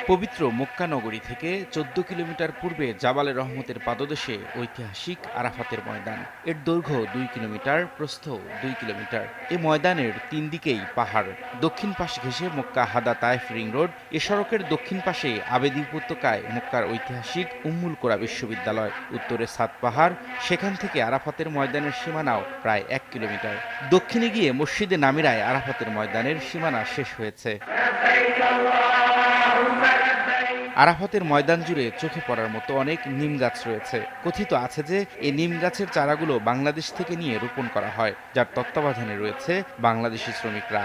পবিত্র মক্কা নগরী থেকে ১৪ কিলোমিটার পূর্বে জাবালে রহমতের পাদদেশে ঐতিহাসিক আরাফাতের ময়দান। এর দৈর্ঘ্য ২ কিলোমিটার, প্রস্থ ২ কিলোমিটার। এ ময়দানের তিন দিকেই পাহাড়। দক্ষিণ পাশ ঘেঁষে মক্কা হাদা তায়েফ রিং রোড। এ সড়কের দক্ষিণ পাশে আবেদি উপত্যকায় মক্কার ঐতিহাসিক উম্মুল কোরা বিশ্ববিদ্যালয়। উত্তরে সাত পাহাড়, সেখান থেকে আরাফাতের ময়দানের সীমানাও প্রায় ১ কিলোমিটার। দক্ষিণে গিয়ে মসজিদে নামিরায় আরাফাতের ময়দানের সীমানা শেষ হয়েছে। আরাফাতের ময়দান জুড়ে চোখে পড়ার মতো অনেক নিম গাছ রয়েছে। কথিত আছে যে এই নিম গাছের চারাগুলো বাংলাদেশ থেকে নিয়ে রোপণ করা হয়, যার তত্ত্বাবধানে রয়েছে বাংলাদেশি শ্রমিকরা।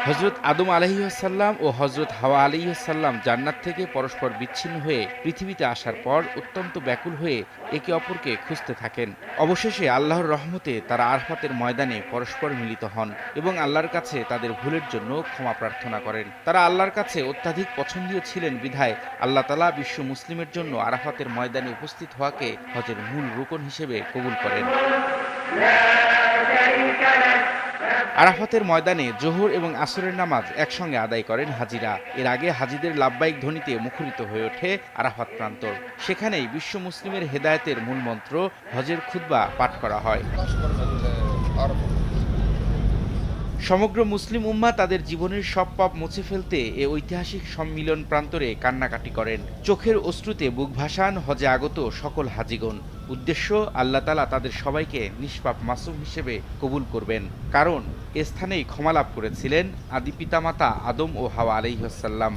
হজরত আদম আলাইহিসসালাম ও হজরত হাওয়া আলাইহিসসালাম জান্নাত থেকে পরস্পর বিচ্ছিন্ন হয়ে পৃথিবীতে আসার পর অত্যন্ত ব্যাকুল হয়ে একে অপরকে খুঁজতে থাকেন। অবশেষে আল্লাহর রহমতে তারা আরাফাতের ময়দানে পরস্পর মিলিত হন এবং আল্লাহর কাছে তাদের ভুলের জন্য ক্ষমা প্রার্থনা করেন। তারা আল্লাহর কাছে অত্যাধিক পছন্দীয় ছিলেন বিধায় আল্লাহ তাআলা বিশ্ব মুসলিমের জন্য আরাফাতের ময়দানে উপস্থিত হওয়াকে হজের মূল রুকন হিসেবে কবুল করেন। আরাফাতের ময়দানে জোহর এবং আসরের নামাজ একসঙ্গে আদায় করেন হাজিরা। এর আগে হাজিদের লাব্বাইক ধ্বনিতে মুখরিত হয়ে ওঠে আরাফাত প্রান্তর। সেখানেই বিশ্ব মুসলিমের হেদায়েতের মূলমন্ত্র হজের খুতবা পাঠ করা হয়। সমগ্র মুসলিম উম্মাহ তাদের জীবনের সব পাপ মুছে ফেলতে এ ঐতিহাসিক সম্মিলন প্রান্তরে কান্নাকাটি করেন। চোখের অশ্রুতে বুক ভাসান হজে আগত সকল হাজিগণ। উদ্দেশ্য, আল্লাহ তাআলা তাদের সবাইকে নিষ্পাপ মাসুম হিসেবে কবুল করবেন, কারণ এ স্থানেই ক্ষমা লাভ করেছিলেন আদি পিতামাতা আদম ও হাওয়া আলাইহিসসালাম।